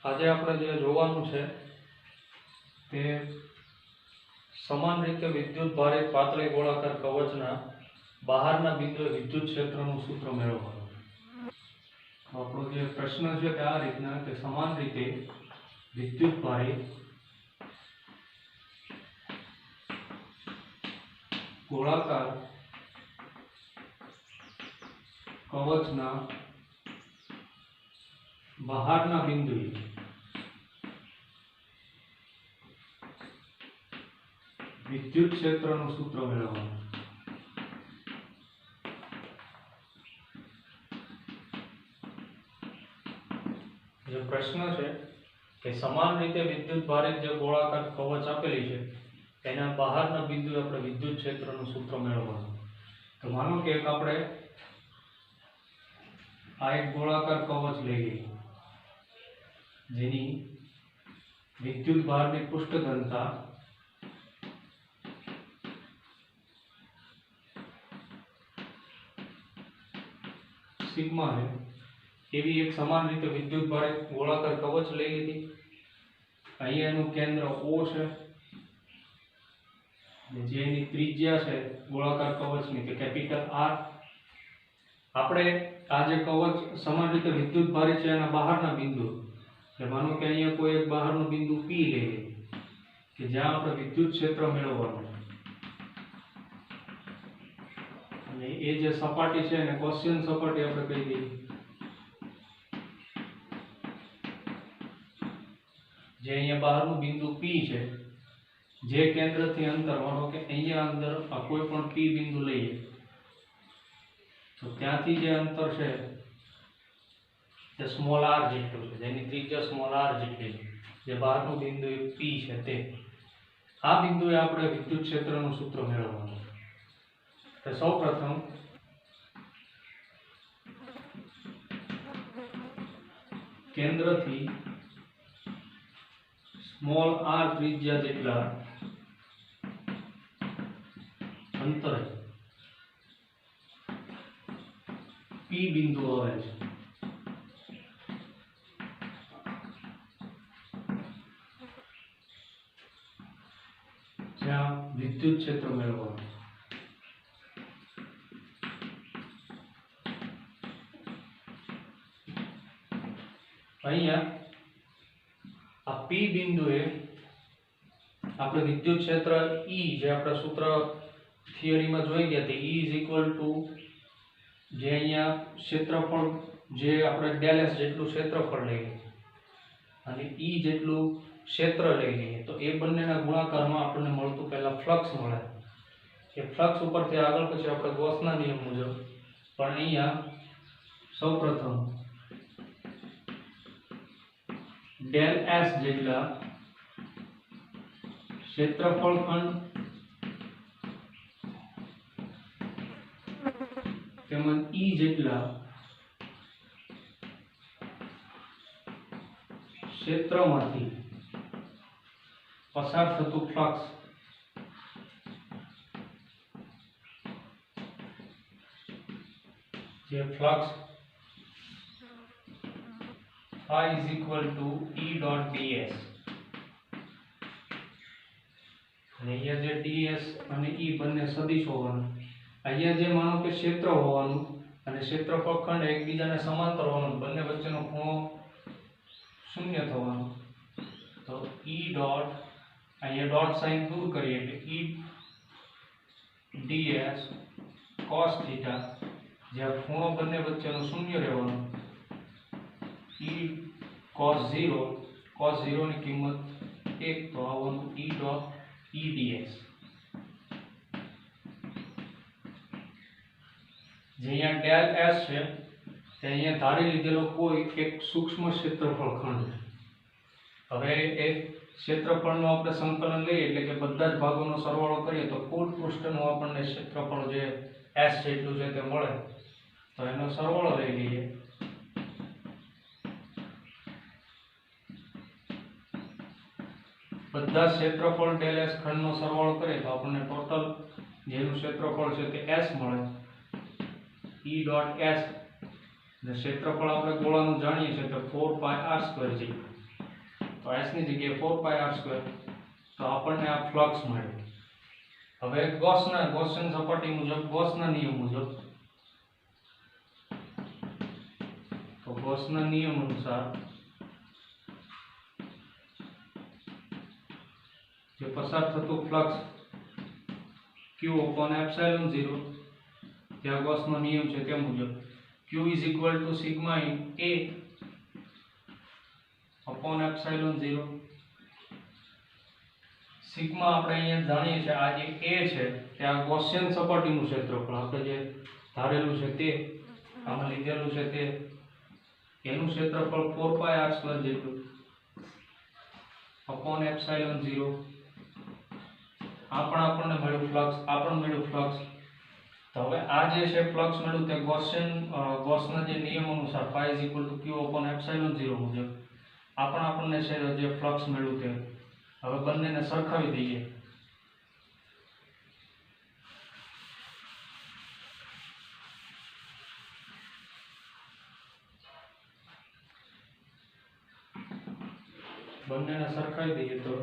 આજે આપણે જે જોવાનું છે તે સમાન રીતે વિદ્યુત ભારિત પાતળી ગોળાકાર કવચના બહારના બિંદુએ વિદ્યુત ક્ષેત્રનું સૂત્ર મેળવવાનું. આપણો જે પ્રશ્ન છે તે આ રીતના કે સમાન રીતે વિદ્યુત ભારિત ગોળાકાર કવચના બહારના બિંદુએ વિદ્યુત ક્ષેત્રનું સૂત્ર મેળવવાનું. જે પ્રશ્ન છે કે સમાન રીતે વિદ્યુત ભારિત જે ગોળાકાર કવચ આપેલી છે એના બહારના બિંદુએ આપણે વિદ્યુત ક્ષેત્રનું સૂત્ર મેળવવાનું. તો માનો કે આપણે આ એક ગોળાકાર કવચ લઈ લઈએ જેની વિદ્યુત ભારની પૃષ્ઠ ઘનતા સિગ્મા છે એવી એક સમાન રીતે વિદ્યુત ભારિત ગોળાકાર કવચ લઈ લીધી. અહીંયા એનું કેન્દ્ર O છે, જેની ત્રિજ્યા છે ગોળાકાર કવચની તે કેપિટલ R. આપણે આ જે કવચ સમાન રીતે વિદ્યુત ભારિત છે એના બહારના બિંદુ, એટલે માનો કે અહીંયા કોઈ એક બહારનું બિંદુ P લઈ લઈએ કે જ્યાં આપણે વિદ્યુત ક્ષેત્ર મેળવવાનું. અને એ જે સપાટી છે એને ગૌસિયન સપાટી આપણે કહી દઈએ. જે અહીંયા બહારનું બિંદુ P છે, જે કેન્દ્રથી અંતર માનો કે અહીંયા અંદર આ કોઈ પણ P બિંદુ લઈએ તો ત્યાંથી જે અંતર છે તે સ્મોલ r જેટલું છે, જેની ત્રિજ્યા સ્મોલ r જેટલી છે. જે બહારનું બિંદુ P છે તે આ બિંદુએ આપણે વિદ્યુત ક્ષેત્રનું સૂત્ર મેળવવાનું. તો સૌપ્રથમ કેન્દ્રથી સ્મોલ r ત્રિજ્યા જેટલા અંતરે P બિંદુ આવે છે. જ્યાં વિદ્યુત ક્ષેત્ર મેળવવાનું. અહીંયા આ P બિંદુએ આપણે વિદ્યુત ક્ષેત્ર E, જે આપણે સૂત્ર થિયરીમાં જોઈ ગયા તે E = જે અહીંયા ક્ષેત્રફળ જે આપણે ડેલ S જેટલું ક્ષેત્રફળ લઈએ અને E જેટલું ક્ષેત્ર લઈ લઈએ તો એ બંનેના ગુણાકારમાં આપણને મળતું પહેલા ફ્લક્સ મળે. એ ફ્લક્સ ઉપરથી આગળ પછી આપણે ગૌસના નિયમ મુજબ પણ અહીંયા સૌપ્રથમ ડેલ S જેટલા ક્ષેત્રફળ ખંડ તેમજ E જેટલા ક્ષેત્રમાંથી પસાર થતું ફ્લક્સ જે ફ્લક્સ phi = E.ds. અને અહીંયા જે ds અને E બંને સદિશ હોવાનું. અહીંયા જે માનો કે ક્ષેત્ર હોવાનું અને ક્ષેત્રફળ ખંડ એકબીજાને સમાંતર હોવાનું, બંને વચ્ચેનો ખૂણો શૂન્ય થવાનો. તો E ડોટ અહીંયા ડોટ સાઇન દૂર કરીએ એટલે E ds cos θ, જ્યાં ખૂણો બંને વચ્ચેનો શૂન્ય રહેવાનો. E cos 0 ની કિંમત 1 તો આવવાનું E ડોટ EDS. જે અહીંયા ડેલ S છે તે અહીંયા ધારી લીધેલો કોઈ એક સૂક્ષ્મ ક્ષેત્રફળ ખંડ છે. હવે એ ક્ષેત્રફળનું આપણે સંકલન લઈએ એટલે કે બધા જ ભાગોનો સરવાળો કરીએ તો કુલ પૃષ્ઠનું આપણને ક્ષેત્રફળ જે S જેટલું છે તે મળે. તો એનો સરવાળો લઈ લઈએ. બધા ક્ષેત્રફળ ડેલ S ખંડનો સરવાળો કરીએ તો આપણને ટોટલ જેનું ક્ષેત્રફળ છે તે S મળે. E ડોટ S ને ક્ષેત્રફળ આપણે ગોળાનું જાણીએ છીએ તો 4πr² છે. તો s ની જગ્યાએ 4πr², તો આપણને આ ફ્લક્સ મળ્યું. હવે ગૌસની સપાટી મુજબ, ગૌસના નિયમ મુજબ, તો ગૌસના નિયમ અનુસાર જે પસાર થતું ફ્લક્સ q/ε0, ત્યાં ગૌસનો નિયમ છે તે મુજબ q = સિગ્મા a/ε0. સિગ્મા આપણે અહીંયા જાણીએ છીએ, આ જે a છે તે આ ગૌસિયન સપાટીનું ક્ષેત્રફળ આપણે જે ધારેલું છે તે, આમાં લીધેલું છે તે, એનું ક્ષેત્રફળ 4πr² જેટલું /ε0. આ પણ આપણને મળ્યું ફ્લક્સ, આ પણ મળ્યું ફ્લક્સ. તો હવે આ જે છે ફ્લક્સ મળ્યું તે ગૌસના જે નિયમ અનુસાર phi = q/ε0 મુજબ આ પણ આપણને છે જે ફ્લક્સ મળ્યું તે. હવે બંનેને સરખાવી દઈએ. બંનેને સરખાવી દઈએ તો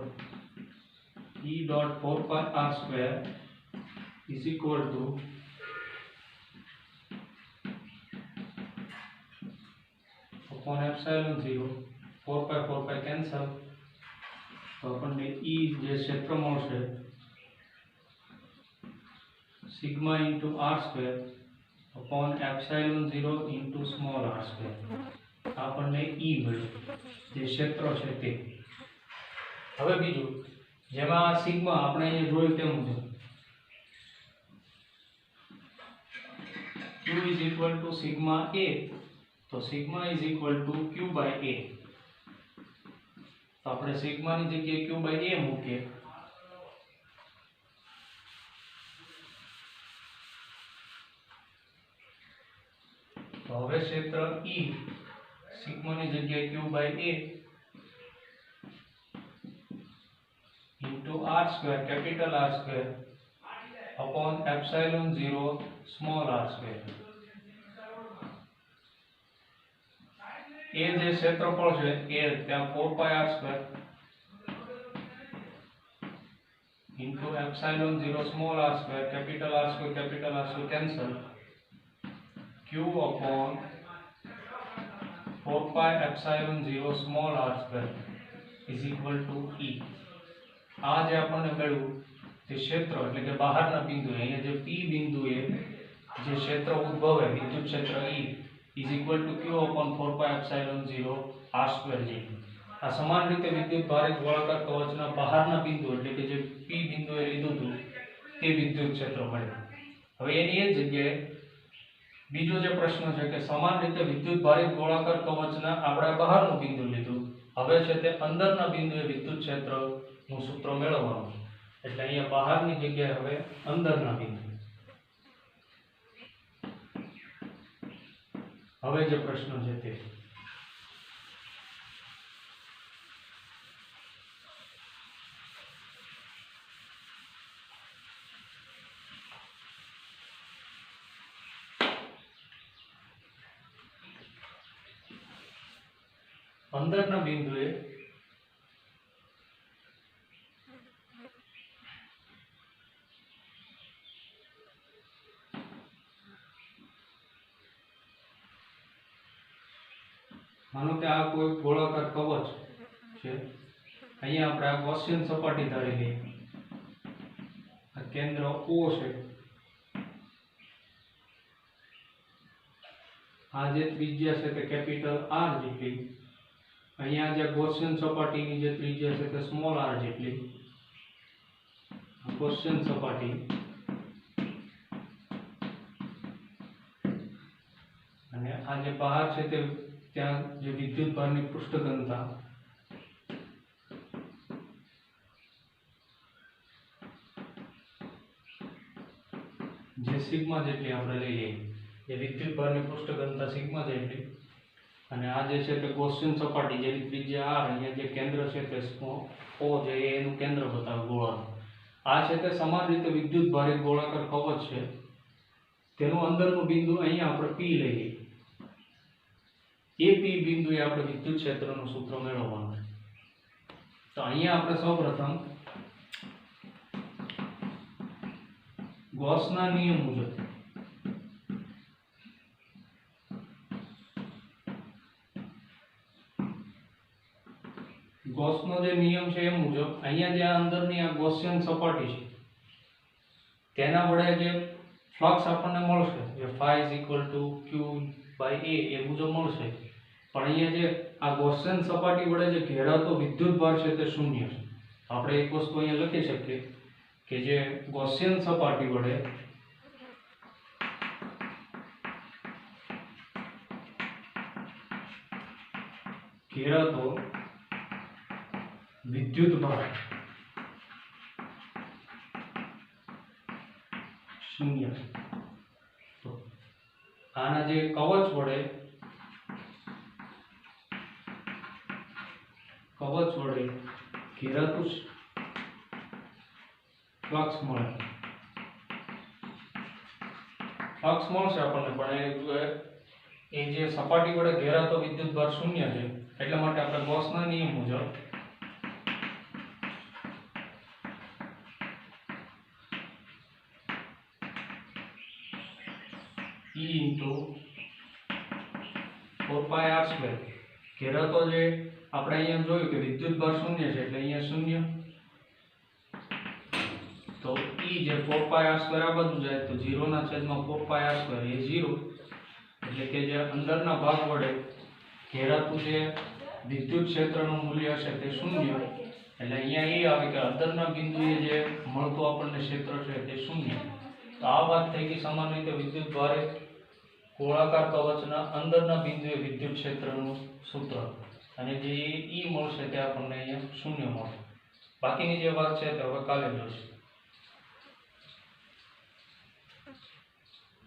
E.4πr² is equal to /ε0. 4π cancel, તો આપણને E જે ક્ષેત્ર મળશે સિગ્મા × r² /ε0 × સ્મોલ r². આપણને E મળ્યું જે ક્ષેત્ર છે તે. હવે બીજું, જેમાં આ સિગ્મા આપણે અહીંયા જોયું તે મુજબ q = સિગ્મા a, તો સિગ્મા = q/a. તો આપણે સિગ્માની જગ્યાએ q/a મૂકીએ. તો હવે ક્ષેત્ર E સિગ્માની જગ્યાએ q/a × r², capital R², /ε0 small r². એ જે ક્ષેત્રફળ છે એ ત્યાં 4πr² × /ε0 small r², capital R² cancel, q/4π∈0 small r² = E. આ જે આપણને મળ્યું તે ક્ષેત્ર એટલે કે બહારના બિંદુએ, અહીંયા જે P બિંદુએ જે ક્ષેત્ર ઉદ્ભવે, વિદ્યુત ક્ષેત્ર E q/4π∈0 r² જેટલું. આ સમાન રીતે વિદ્યુત ભારિત ગોળાકાર કવચના બહારના બિંદુ એટલે કે જે P બિંદુએ લીધું હતું તે વિદ્યુત ક્ષેત્ર મળ્યું. હવે એની એ જગ્યાએ બીજો જે પ્રશ્ન છે કે સમાન રીતે વિદ્યુત ભારિત ગોળાકાર કવચના આપણે બહારનું બિંદુ લીધું, હવે છે તે અંદરના બિંદુએ વિદ્યુત ક્ષેત્રનું સૂત્ર મેળવવાનું છે. એટલે અહીંયા બહારની જગ્યાએ હવે અંદરના બિંદુ. હવે જે પ્રશ્ન છે તે અંદરના બિંદુએ માનો કે આ કોઈ ગોળાકાર કવચ છે, અહીંયા આપણે આ ગૌસિયન સપાટી ધારી લઈએ, આ કેન્દ્ર O છે, આ જે ત્રિજ્યા છે તે કેપિટલ R જેટલી, અહીંયા જે ગૌસિયન સપાટીની જે ત્રિજ્યા છે તે સ્મોલ r જેટલી, ગૌસિયન સપાટી, અને આ જે બહાર છે તે ત્યાં જે વિદ્યુત ભારની પૃષ્ઠ ઘનતા જે સિગ્મા જેટલી આપણે લઈ લઈએ, જે વિદ્યુત ભારની પૃષ્ઠ ઘનતા સિગ્મા જેટલી, અને આ જે છે તે ગૌસિયન સપાટી જેની ત્રિજ્યા r, અહીંયા જે કેન્દ્ર છે તે O જે એનું કેન્દ્ર બતાવે ગોળાનું. આ છે તે સમાન રીતે વિદ્યુત ભારિત ગોળાકાર કવચ છે, તેનું અંદરનું બિંદુ અહીંયા આપણે P લઈએ. એ P બિંદુએ આપણે વિદ્યુત ક્ષેત્રનું સૂત્ર મેળવવાનું છે. તો અહીંયા આપણે સૌપ્રથમ ગૌસના નિયમ મુજબ ગૌસનો જે નિયમ છે એ મુજબ અહીંયા જે અંદરની આ ગૌસિયન સપાટી છે તેના વડે જે ફ્લક્સ આપણને મળશે જે phi q by a એ મુજબ મળશે, પણ અહીંયા જે આ ગૌસિયન સપાટી વડે જે ઘેરાતો વિદ્યુતભાર છે તે શૂન્ય છે. આપણે એક વસ્તુ અહીંયા લખી શકીએ કે જે ગૌસિયન સપાટી વડે ઘેરાતો વિદ્યુતભાર શૂન્ય છે. તો આના જે કવચ વડે ઘેરાતું ફ્લક્સ મળશે આપણને, પણ એ જે સપાટી વડે ઘેરાતો વિદ્યુતભાર શૂન્ય છે, એટલા માટે આપણે ગૌસના નિયમ મુજબ E into 4πr², ઘેરાતો જે આપણે અહીંયા જોયું કે વિદ્યુતભાર શૂન્ય છે એટલે અહીંયા શૂન્ય, તો E જે 4πr² આ બાજુ જાય તો 0/4πr² એ 0, એટલે કે જે અંદરના ભાગ વડે ઘેરાતું જે વિદ્યુત ક્ષેત્રનું મૂલ્ય હશે તે શૂન્ય, એટલે અહીંયા એ આવે કે અંદરના બિંદુએ જે મળતું આપણને ક્ષેત્ર છે તે શૂન્ય. તો આ વાત થઈ ગઈ સમાન રીતે વિદ્યુતભારે ગોળાકાર કવચના અંદરના બિંદુએ વિદ્યુત ક્ષેત્રનું સૂત્ર, અને જે E મળશે તે આપણને અહીંયા શૂન્ય મળશે. બાકીની જે વાત છે તે હવે કાલે જોઈશું.